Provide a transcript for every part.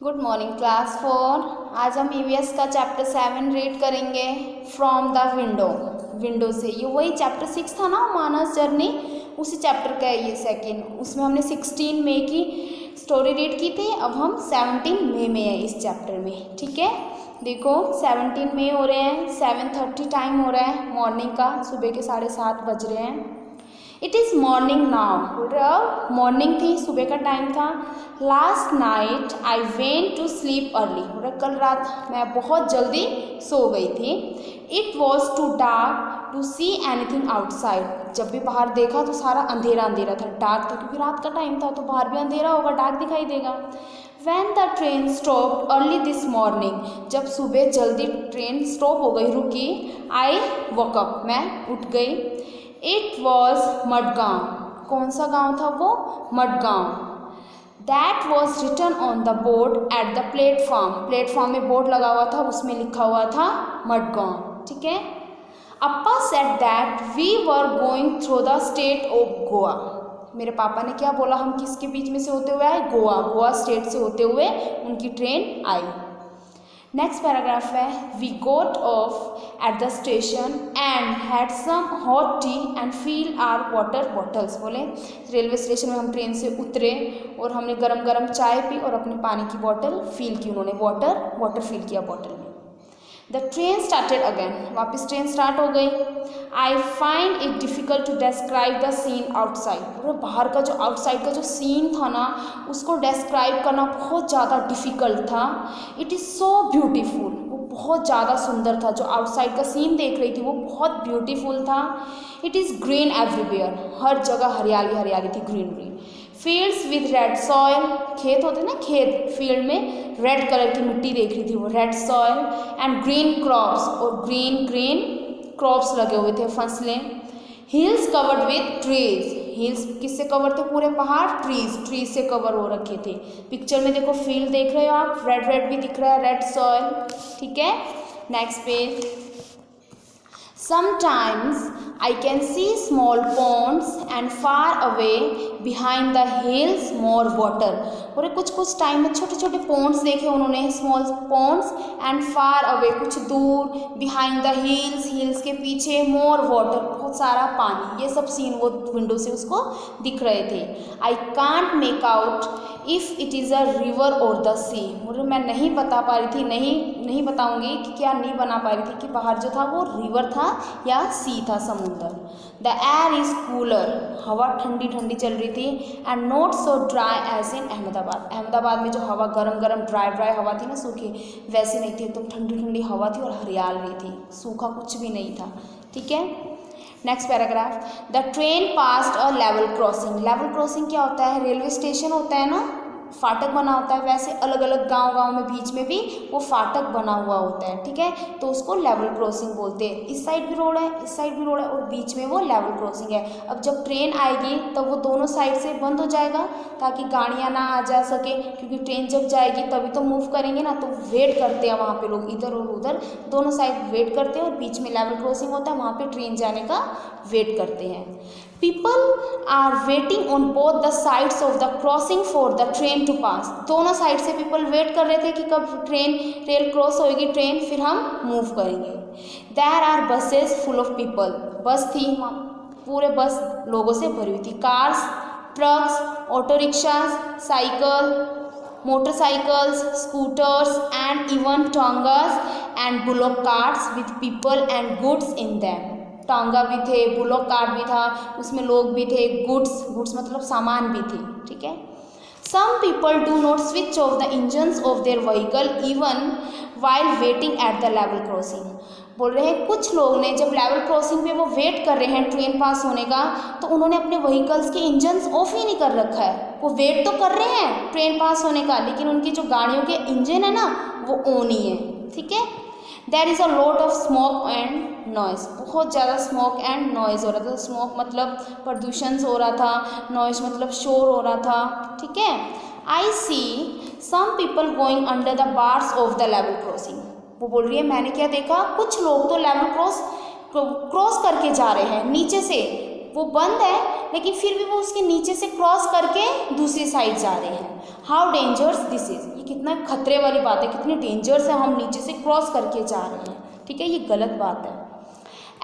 Good morning class 4। आज हम EVS का चैप्टर 7 रीड करेंगे फ्रॉम द विंडो से। ये वही चैप्टर 6 था ना, मानस जर्नी, उसी चैप्टर का है ये सेकंड। उसमें हमने 16 मई की स्टोरी रीड की थी, अब हम 17 मई में है इस चैप्टर में। ठीक है, देखो 17 मई हो रहे हैं, 7:30 टाइम हो रहा है मॉर्निंग का, सुबह के 7:30 बज रहे हैं। It is morning now, morning थी, सुबह का टाइम था। Last night I went to sleep early, कल रात मैं बहुत जल्दी सो गई थी। It was too dark to see anything outside, जब भी बाहर देखा तो सारा अंधेरा अंधेरा था, डार्क था, क्योंकि रात का टाइम था तो बाहर भी अंधेरा होगा, डार्क दिखाई देगा। When the train stopped early this morning, जब सुबह जल्दी ट्रेन स्टॉप हो गई, रुकी, I woke up, मैं उठ गई। It was मडगांव, कौन सा गांव था वो? Madgaon. That was written on the board at the platform, platform में बोर्ड लगा हुआ था, उसमें लिखा हुआ था मडगांव। ठीक है। अप्पा said that we were going through the state of Goa, मेरे पापा ने क्या बोला, हम किसके बीच में से होते हुए आए? गोवा स्टेट से होते हुए उनकी ट्रेन आई। नेक्स्ट पैराग्राफ है, we got off at the station and had some hot tea and fill our water bottles. बोले रेलवे स्टेशन में हम ट्रेन से उतरे और हमने गरम गरम चाय पी और अपने पानी की बॉटल फील की, उन्होंने वाटर फील किया बॉटल में। द ट्रेन स्टार्टेड अगेन, वापस ट्रेन स्टार्ट हो गई। I find it difficult to describe the scene outside, पूरा बाहर का जो आउटसाइड का जो सीन था ना, उसको डिस्क्राइब करना बहुत ज़्यादा डिफ़िकल्ट था। इट इज़ सो ब्यूटीफुल, वो बहुत ज़्यादा सुंदर था, जो आउटसाइड का सीन देख रही थी वो बहुत ब्यूटीफुल था। इट इज़ ग्रीन एवरीवेयर, हर जगह हरियाली हरियाली थी, greenery. Fields with red soil, खेत होते ना, खेत, फील्ड में रेड कलर की मिट्टी देख रही थी वो, red soil. And green crops, और ग्रीन क्रॉप्स लगे हुए थे, फसलें। Hills covered with trees, hills किससे कवर थे? पूरे पहाड़ ट्रीज से कवर हो रखे थे। पिक्चर में देखो फील्ड देख रहे हो आप, रेड भी दिख रहा है, रेड सॉयल। ठीक है, next page. Sometimes I can see small ponds and far away behind the hills more water, और कुछ टाइम में छोटे छोटे पॉन्ड्स देखे उन्होंने, small ponds, and far away, कुछ दूर, बिहाइंड द हिल्स के पीछे, मोर वाटर, बहुत सारा पानी। ये सब सीन वो विंडो से उसको दिख रहे थे। I can't make out if it is a river और द सी, मुझे मैं नहीं बता पा रही थी, नहीं बताऊंगी कि क्या नहीं बना पा रही थी कि बाहर जो था वो रिवर था या सी था, समुंदर। द एयर इज़ कूलर, हवा ठंडी ठंडी चल रही थी। And not so dry as in Ahmedabad, Ahmedabad में जो हवा गरम ड्राई हवा थी ना, सूखी, वैसे नहीं थी, तो ठंडी ठंडी हवा थी और हरियाल भी थी, सूखा कुछ भी नहीं था। ठीक है, next paragraph. The train passed a level crossing, level crossing क्या होता है? रेलवे स्टेशन होता है ना, फाटक बना होता है, वैसे अलग अलग गांव में बीच में भी वो फाटक बना हुआ होता है। ठीक है, तो उसको लेवल क्रॉसिंग बोलते हैं। इस साइड भी रोड है, इस साइड भी रोड है, और बीच में वो लेवल क्रॉसिंग है। अब जब ट्रेन आएगी तब वो दोनों साइड से बंद हो जाएगा ताकि गाड़ियाँ ना आ जा सके, क्योंकि ट्रेन जब जाएगी तभी तो मूव करेंगे ना, तो वेट करते हैं वहाँ पे लोग, इधर और उधर दोनों साइड वेट करते हैं, और बीच में लेवल क्रॉसिंग होता है, वहाँ पे ट्रेन जाने का वेट करते हैं। People are waiting on both the sides of the crossing for the train to pass, दोनों साइड से पीपल वेट कर रहे थे कि कब रेल क्रॉस होएगी ट्रेन, फिर हम मूव करेंगे। There are buses full of people, बस थी, पूरे बस लोगों से भरी हुई थी। Cars, trucks, auto rickshaws, cycle, motorcycles, scooters, and even tongas and bullock carts with people and goods in them, tonga भी थे, बुलॉक कार्ट भी था, उसमें लोग भी थे, गुड्स मतलब सामान भी थे। ठीक है, some people do not switch off the engines of their vehicle even while waiting at the level crossing, बोल रहे हैं कुछ लोग ने जब लेवल क्रॉसिंग पे वो वेट कर रहे हैं ट्रेन पास होने का, तो उन्होंने अपने व्हीकल्स के इंजन्स ऑफ ही नहीं कर रखा है। वो वेट तो कर रहे हैं ट्रेन पास होने का, लेकिन उनकी जो गाड़ियों के इंजन है ना वो ऑन ही है। ठीक है, there is a lot of smoke and noise, बहुत ज़्यादा स्मोक एंड नॉइज़ हो रहा था। स्मोक मतलब प्रदूषण हो रहा था, नॉइज़ मतलब शोर हो रहा था। ठीक है, I see some people going under the bars of the level crossing, वो बोल रही है मैंने क्या देखा, कुछ लोग तो लेवल क्रॉस करके जा रहे हैं नीचे से, वो बंद है लेकिन फिर भी वो उसके नीचे से क्रॉस करके दूसरी साइड जा रहे हैं। हाउ डेंजरस दिस इज़, ये कितना खतरे वाली बात है, कितनी डेंजरस है, हम नीचे से क्रॉस करके जा रहे हैं, ठीक है, ये गलत बात है।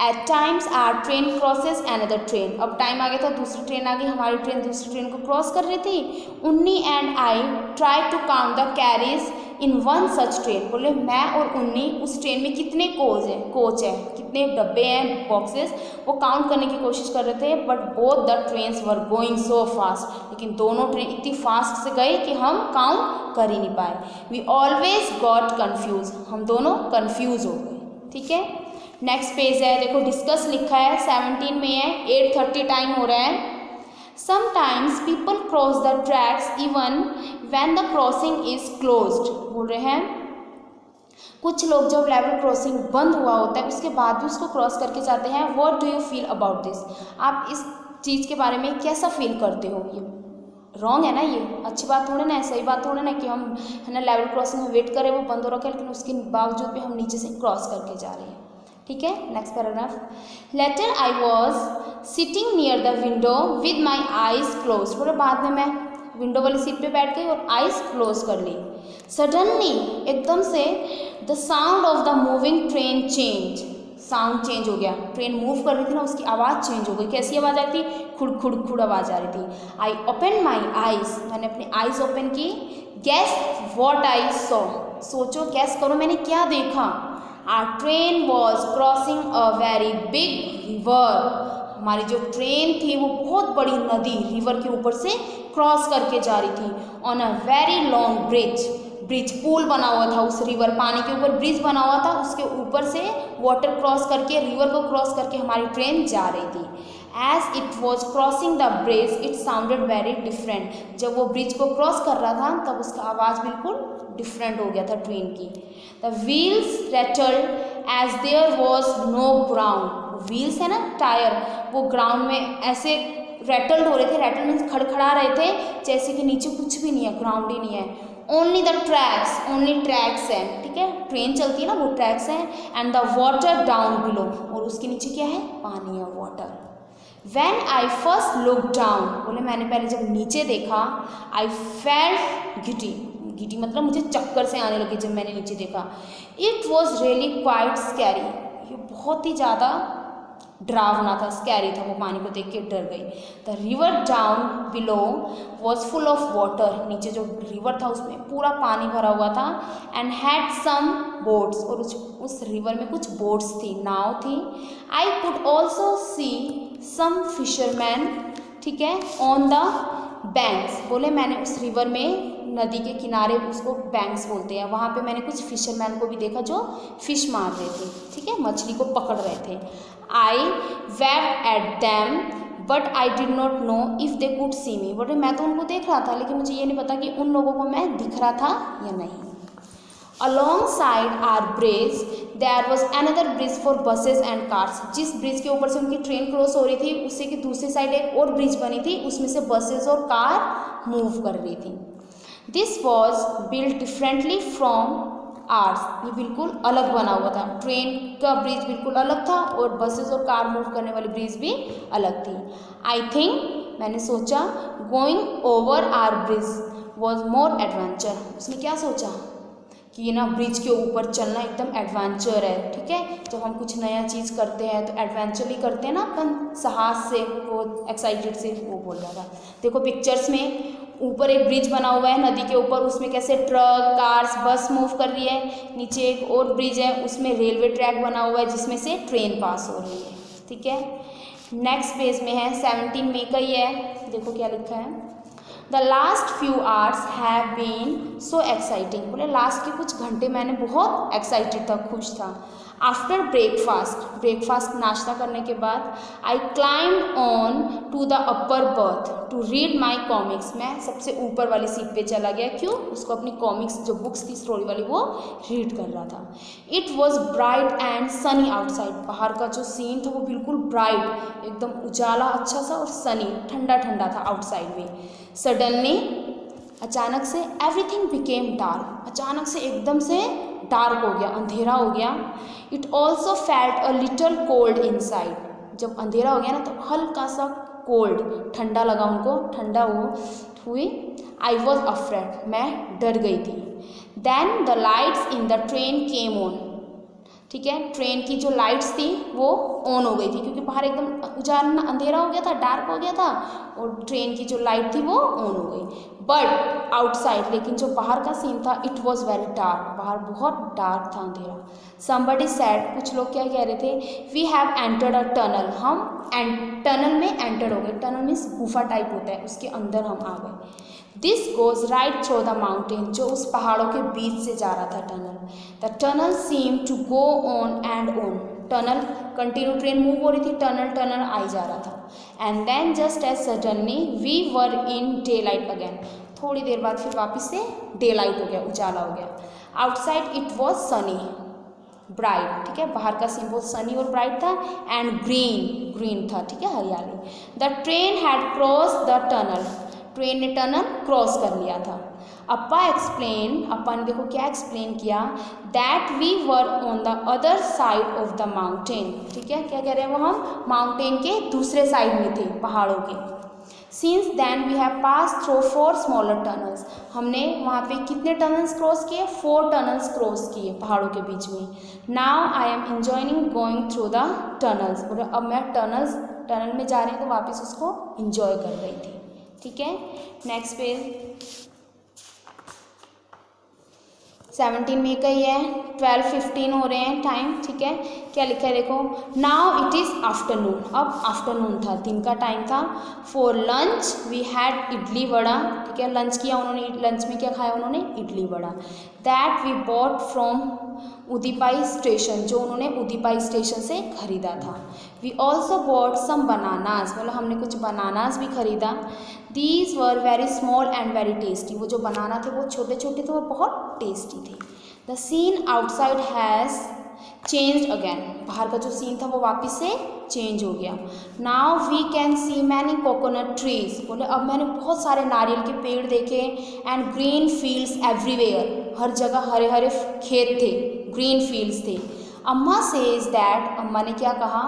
At times our train crosses another train, अब टाइम आ गया था, दूसरी ट्रेन आ गई, हमारी ट्रेन दूसरी ट्रेन को क्रॉस कर रही थी। Unni and I try to count the carriage in one such train, बोले मैं और उन्नी उस ट्रेन में कितने कोच है, कितने डब्बे हैं, बॉक्सेस, वो काउंट करने की कोशिश कर रहे थे। But both the trains were going so fast, लेकिन दोनों ट्रेन इतनी फास्ट से गई कि हम काउंट कर ही नहीं पाए। वी ऑलवेज गॉट कन्फ्यूज, हम दोनों कन्फ्यूज हो गए, ठीक है। नेक्स्ट पेज है, देखो डिस्कस लिखा है, 17 में है, 8:30 टाइम हो रहा है। Sometimes people cross the tracks even when the crossing is closed, बोल रहे हैं कुछ लोग जब लेवल क्रॉसिंग बंद हुआ होता है उसके बाद भी उसको क्रॉस करके जाते हैं। What do you feel about this, आप इस चीज़ के बारे में कैसा फील करते हो? ये रॉन्ग है ना, ये अच्छी बात थोड़ी ना है, सही बात थोड़ी ना कि हम है ना लेवल क्रॉसिंग में वेट करें, वो बंद हो रखा है, लेकिन उसके बावजूद भी हम नीचे से क्रॉस करके जा रहे हैं, ठीक है। Next paragraph, later I was sitting near the window with my eyes close, बोले बाद में मैं विंडो वाली सीट पे बैठ गई और आईज क्लोज कर ली। सडनली, एकदम से, the sound of the moving train change, sound change हो गया, ट्रेन मूव कर रही थी ना, उसकी आवाज़ चेंज हो गई। कैसी आवाज़ आ रही थी? खुड़ खुड़ खुड़ आवाज़ आ रही थी। आई ओपन माई आईज, मैंने अपनी आईज ओपन की। गेस वॉट आई सॉ, सोचो, गैस करो मैंने क्या देखा। Our train was crossing a very big river, हमारी जो ट्रेन थी वो बहुत बड़ी नदी, रिवर के ऊपर से क्रॉस करके जा रही थी। On a very long bridge, bridge पुल बना हुआ था उस रिवर, पानी के ऊपर ब्रिज बना हुआ था, उसके ऊपर से वाटर क्रॉस करके, रिवर को क्रॉस करके हमारी ट्रेन जा रही थी। As it was crossing the bridge it sounded very different, जब वो ब्रिज को क्रॉस कर रहा था तब उसका आवाज़ बिल्कुल डिफरेंट हो गया था ट्रेन की। The wheels rattled as there was no ground, wheels है ना टायर, वो ग्राउंड में ऐसे रैटल्ड हो रहे थे, रैटल मीन्स खड़खड़ा रहे थे, जैसे कि नीचे कुछ भी नहीं है, ग्राउंड ही नहीं है। Only the tracks, only tracks हैं, ठीक है, ट्रेन चलती है ना वो ट्रैक्स हैं। And the water down below, और उसके नीचे क्या है? पानी है, water. When I first looked down, बोले मैंने पहले जब नीचे देखा, I felt giddy, गिटी मतलब मुझे चक्कर से आने लगे जब मैंने नीचे देखा। It was really quite scary, ये बहुत ही ज़्यादा डरावना था, स्कैरी था, वो पानी को देख के डर गई। The river down below was full of water, नीचे जो रिवर था उसमें पूरा पानी भरा हुआ था। एंड हैड सम बोट्स, और उस रिवर में कुछ बोट्स थी, नाव थी। I could also see some fisherman, ठीक है, ऑन द बैंक्स, बोले मैंने उस रिवर में, नदी के किनारे, उसको बैंक्स बोलते हैं, वहाँ पे मैंने कुछ फिशरमैन को भी देखा जो फिश मार रहे थे, ठीक है, मछली को पकड़ रहे थे। I waved at them but I did not know if they could see me, बोले मैं तो उनको देख रहा था लेकिन मुझे ये नहीं पता कि उन लोगों को मैं दिख रहा था या नहीं। Alongside our bridge there was another bridge for buses and cars, जिस ब्रिज के ऊपर से उनकी ट्रेन क्रॉस हो रही थी उससे की दूसरी साइड एक और ब्रिज बनी थी, उसमें से बसेस और कार मूव कर रही थी। This was build differently from ours, ये बिल्कुल अलग बना हुआ था, ट्रेन का ब्रिज बिल्कुल अलग था और बसेस और कार मूव करने वाली ब्रिज भी अलग थी। आई थिंक, मैंने सोचा, going over our bridge was more adventure, उसने क्या सोचा कि ये ना ब्रिज के ऊपर चलना एकदम एडवेंचर है, ठीक है, जब हम कुछ नया चीज़ करते हैं तो एडवेंचरली करते हैं ना अपन, साहस से, वो एक्साइटेड से, वो बोल रहा था। देखो पिक्चर्स में ऊपर एक ब्रिज बना हुआ है नदी के ऊपर, उसमें कैसे ट्रक, कार्स, बस मूव कर रही है, नीचे एक और ब्रिज है उसमें रेलवे ट्रैक बना हुआ है जिसमें से ट्रेन पास हो रही है, ठीक है। नेक्स्ट पेज में है 17 मई का ही है, देखो क्या लिखा है। The last few hours have been so exciting, बोले लास्ट के कुछ घंटे मैंने बहुत एक्साइटेड था, खुश था। आफ्टर ब्रेकफास्ट, ब्रेकफास्ट नाश्ता करने के बाद, I climb on to the upper berth to read my comics, मैं सबसे ऊपर वाली सीट पे चला गया, क्यों? उसको अपनी कॉमिक्स जो बुक्स थी स्टोरी वाली वो रीड कर रहा था। It was bright and Sunny outside, बाहर का जो सीन था वो बिल्कुल ब्राइट, एकदम उजाला अच्छा सा और सनी, ठंडा ठंडा था आउटसाइड में। सडनली, अचानक से, एवरीथिंग बिकेम डार्क, अचानक से एकदम से डार्क हो गया, अंधेरा हो गया। It also felt a little cold inside, जब अंधेरा हो गया ना तो हल्का सा कोल्ड, ठंडा लगा उनको, ठंडा वो हुई। आई वॉज अफ्रेड, मैं डर गई थी। Then the lights in the train came on, ठीक है, ट्रेन की जो लाइट्स थी वो ऑन हो गई थी क्योंकि बाहर एकदम उजाला अंधेरा हो गया था, डार्क हो गया था, और ट्रेन की जो लाइट थी वो ऑन हो गई। बट आउटसाइड, लेकिन जो बाहर का सीन था, इट वॉज वेरी डार्क, बाहर बहुत डार्क था, अंधेरा। समबडी सैड, कुछ लोग क्या कह रहे थे, we have entered a tunnel, हम टनल में एंटर हो गए। टनल मीन्स गुफा टाइप होता है, उसके अंदर हम आ गए। This goes right through the mountain, जो उस पहाड़ों के बीच से जा रहा था tunnel. The tunnel seem to go on and on, tunnel continue, train move हो रही थी, टनल आई जा रहा था। And then just as suddenly we were in daylight again, थोड़ी देर बाद फिर वापस से डे लाइट हो गया, उजाला हो गया। Outside it was Sunny bright, ठीक है, बाहर का सीन बहुत सनी और ब्राइट था। एंड ग्रीन था, ठीक है, हरियाली। The train had cross the tunnel, train ने टनल क्रॉस कर लिया था। अप्पा एक्सप्लेन, अप्पा ने देखो क्या एक्सप्लेन किया, that we were on the other side of the mountain, ठीक है, क्या कह रहे हैं वो, हम माउंटेन के दूसरे साइड में थे, पहाड़ों के। Since then we have pass through 4 smaller tunnels, हमने वहाँ पे कितने टनल्स क्रॉस किए, 4 टनल्स क्रॉस किए पहाड़ों के बीच में। Now I am enjoying going through the tunnels, बोले अब मैं टनल में जा रहे हैं तो वापस उसको इंजॉय कर रही थी, ठीक है। नेक्स्ट पेज 17 में का ही है, 12:15 हो रहे हैं टाइम, ठीक है। क्या लिखा है देखो, नाउ इट इज़ आफ्टरनून, अब आफ्टरनून था, दिन का टाइम था। For lunch we had idli vada, ठीक है, लंच किया उन्होंने, लंच में क्या खाया उन्होंने, idli vada. That we bought from Udupi station, जो उन्होंने उदीपाई स्टेशन से खरीदा था। We also bought some bananas, मतलब हमने कुछ बनानास भी खरीदा। These were very small and very tasty, वो जो बनाना थे वो छोटे छोटे थे और बहुत टेस्टी थे। The scene outside has changed again, बाहर का जो सीन था वो वापस से चेंज हो गया। Now we can see many coconut trees, बोले अब मैंने बहुत सारे नारियल के पेड़ देखे। एंड ग्रीन फील्ड्स एवरीवेयर, हर जगह हरे हरे खेत थे, ग्रीन फील्ड्स थे। अम्मा सेज दैट, अम्मा ने क्या कहा,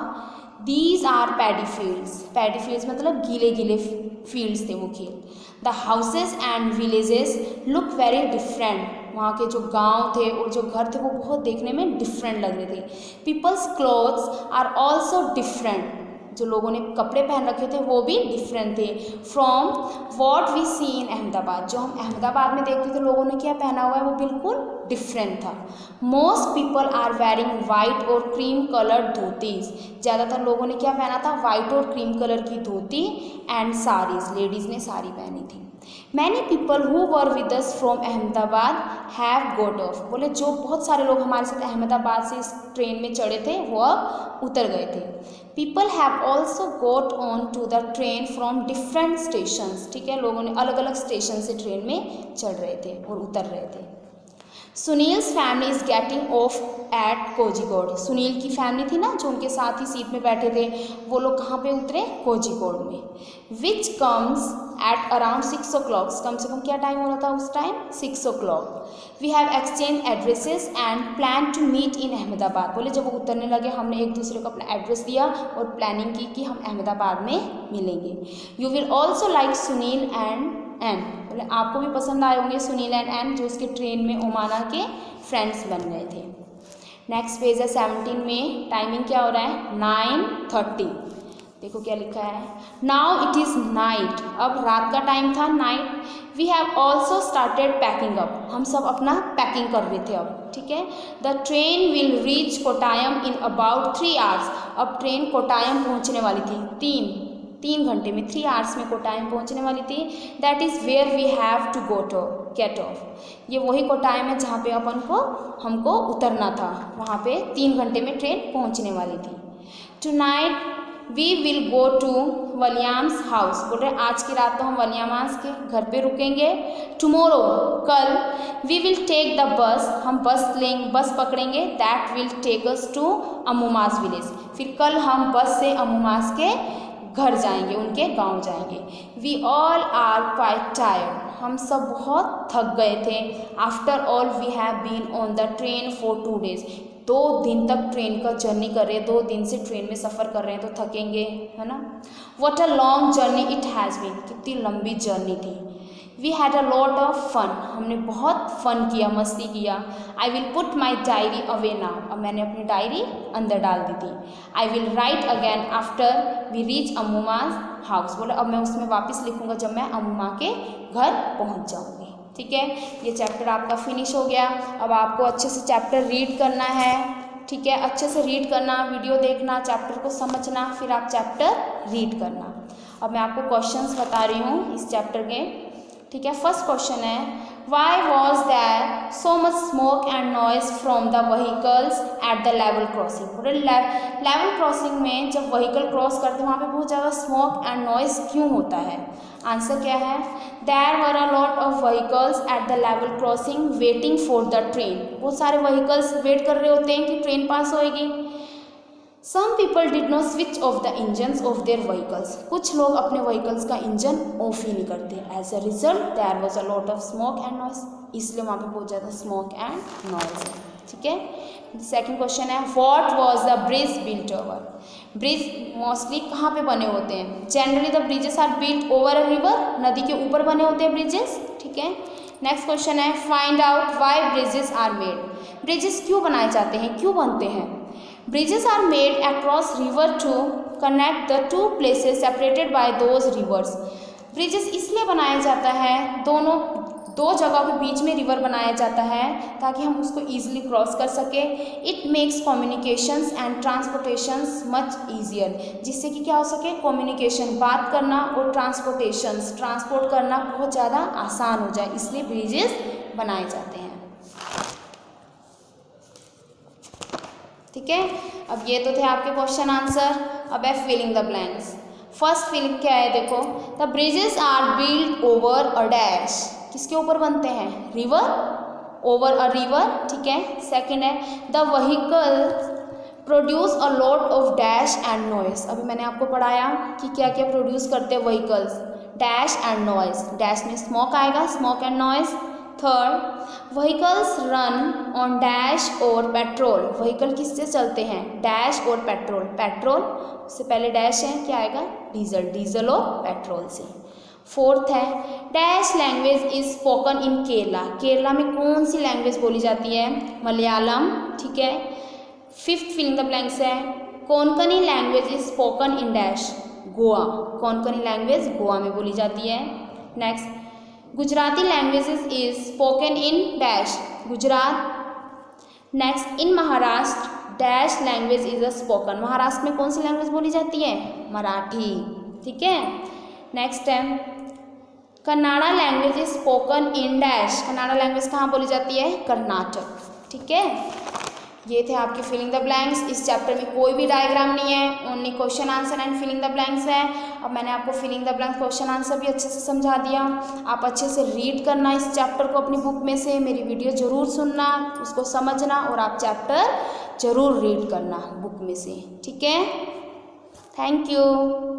दीज आर पैडी फील्ड्स मतलब गीले गीले फील्ड्स थे वो खेत। The houses and villages look very different, वहाँ के जो गांव थे और जो घर थे वो बहुत देखने में डिफरेंट लग रहे थे। People's clothes are also different, जो लोगों ने कपड़े पहन रखे थे वो भी डिफरेंट थे। फ्रॉम वॉट वी सी इन अहमदाबाद, जो हम अहमदाबाद में देखते थे लोगों ने क्या पहना हुआ है वो बिल्कुल डिफरेंट था। Most people are wearing white और क्रीम कलर धोतीज, ज़्यादातर लोगों ने क्या पहना था, वाइट और क्रीम कलर की धोती एंड साड़ीज, लेडीज़ ने साड़ी पहनी थी। Many people who were with us from Ahmedabad have got of, बोले जो बहुत सारे लोग हमारे साथ अहमदाबाद से इस ट्रेन में चढ़े थे वो अब उतर गए थे। People have also got on to the train from different stations, ठीक है, लोगों ने अलग अलग स्टेशन से ट्रेन में चढ़ रहे थे और उतर रहे थे। Sunil's family is getting off at Kozhikode, Sunil की फैमिली थी ना जो उनके साथ ही सीट में बैठे थे, वो लोग कहाँ पे उतरे, कोझीकोड में। Which comes at around 6 o'clock, कम से कम क्या टाइम हो रहा था उस time, 6 o'clock। We have exchange addresses and plan to meet in Ahmedabad, बोले जब वो उतरने लगे हमने एक दूसरे को अपना एड्रेस दिया और प्लानिंग की कि हम अहमदाबाद में मिलेंगे। You will also like Sunil and Ann, बोले आपको भी पसंद आए होंगे सुनील एंड एन, जो उसके ट्रेन में ओमाना के फ्रेंड्स बन गए थे। नेक्स्ट पेज है 17 में, टाइमिंग क्या हो रहा है, 9:30, देखो क्या लिखा है, नाउ इट इज़ नाइट, अब रात का टाइम था, night. We have also started packing up, हम सब अपना पैकिंग कर रहे थे अब, ठीक है। The train will reach Kottayam in about 3 hours, अब ट्रेन कोटायम पहुंचने वाली थी, 3 घंटे में, 3 hours में कोटायम पहुंचने वाली थी। That is where we have to get off, ये वही कोटायम है जहाँ पे अपन को हमको उतरना था, वहाँ पे 3 घंटे में ट्रेन पहुँचने वाली थी। Tonight we will go to Williams house, बोल रहे आज की रात तो हम विलियम्स के घर पे रुकेंगे। टुमारो, कल, we will take the bus, हम बस पकड़ेंगे, that will take us to Ammumma's village, फिर कल हम बस से अमूमास के घर जाएंगे, उनके गांव जाएंगे। We all are quite tired, हम सब बहुत थक गए थे। After all we have been on the train for 2 days। 2 दिन तक ट्रेन का जर्नी कर रहे हैं, 2 दिन से ट्रेन में सफ़र कर रहे हैं तो थकेंगे, है ना। What a long journey it has been, कितनी लंबी जर्नी थी। We had a lot of fun, हमने बहुत फन किया, मस्ती किया। I will put my diary away now, अब मैंने अपनी डायरी अंदर डाल दी थी। I will write again after we reach Ammumma's house, बोले अब मैं उसमें वापस लिखूँगा जब मैं अम्मुमा के घर पहुँच जाऊँगी। ठीक है, ये चैप्टर आपका फिनिश हो गया। अब आपको अच्छे से चैप्टर रीड करना है। ठीक है, अच्छे से रीड करना, वीडियो देखना, चैप्टर को समझना, फिर आप चैप्टर रीड करना। अब मैं आपको क्वेश्चंस बता रही हूँ इस चैप्टर के। ठीक है, फर्स्ट क्वेश्चन है, why was there so much smoke and noise from the vehicles at the level crossing. बोले लेवल क्रॉसिंग में जब व्हीकल क्रॉस करते हैं वहाँ पे बहुत ज़्यादा स्मोक एंड नॉइज क्यों होता है। आंसर क्या है, there were a lot of vehicles at the level crossing waiting for the train. बहुत सारे व्हीकल्स वेट कर रहे होते हैं कि ट्रेन पास होएगी। Some people did not switch off the engines of their vehicles। कुछ लोग अपने व्हीकल्स का इंजन ऑफ ही नहीं करते। As a result, there was a lot of smoke and noise। इसलिए वहाँ पे बहुत ज़्यादा स्मोक एंड नॉइज है। ठीक है, सेकंड क्वेश्चन है, What was the bridge built over। Bridge mostly कहाँ पे बने होते हैं। Generally the bridges are built over a river, नदी के ऊपर बने होते हैं ब्रिजेस। ठीक है, नेक्स्ट क्वेश्चन है, find out why bridges are made. Bridges क्यों बनाए जाते हैं, क्यों बनते हैं। Bridges are made across river to connect the 2 places separated by those rivers। Bridges इसलिए बनाया जाता है, दो जगह के बीच में रिवर बनाया जाता है ताकि हम उसको ईजिली क्रॉस कर सके। It makes communications and transportations much easier, जिससे कि क्या हो सके, कम्युनिकेशन, बात करना, और ट्रांसपोर्ट करना बहुत ज़्यादा आसान हो जाए, इसलिए ब्रिजेस बनाए जाते हैं। ठीक है, अब ये तो थे आपके क्वेश्चन आंसर। अब है filling the blanks. First filling क्या है, देखो, the bridges are built over a dash. किसके ऊपर बनते हैं, रिवर, ओवर अ रिवर। ठीक है, सेकंड है, the vehicle produce a lot of dash and noise. अभी मैंने आपको पढ़ाया कि क्या क्या प्रोड्यूस करते हैं vehicles, dash and noise. Dash में स्मोक आएगा, smoke and noise. Third, vehicles run on dash और पेट्रोल। व्हीकल किससे चलते हैं, डैश और पेट्रोल। पेट्रोल से पहले डैश है, क्या आएगा, डीजल, डीजल और पेट्रोल से। फोर्थ है, dash language is spoken in Kerala. Kerala में कौन सी लैंग्वेज बोली जाती है, मलयालम। ठीक है, फिफ्थ फिलिंग द ब्लैंक्स है, Konkani language is spoken in dash, Goa. Konkani language Goa में बोली जाती है। Next, Gujarati languages is spoken in dash, Gujarat. Next, in Maharashtra dash language is a spoken. Maharashtra में कौन सी लैंग्वेज बोली जाती है, मराठी। ठीक है, नेक्स्ट है, Kannada language is spoken in dash. Kannada language कहाँ बोली जाती है, कर्नाटक। ठीक है, ये थे आपके फिलिंग द ब्लैंक्स। इस चैप्टर में कोई भी डायग्राम नहीं है, only question answer and filling the blanks है। अब मैंने आपको filling the blanks question answer भी अच्छे से समझा दिया। आप अच्छे से रीड करना इस चैप्टर को अपनी बुक में से, मेरी वीडियो ज़रूर सुनना, उसको समझना, और आप चैप्टर ज़रूर रीड करना बुक में से। ठीक है, थैंक यू।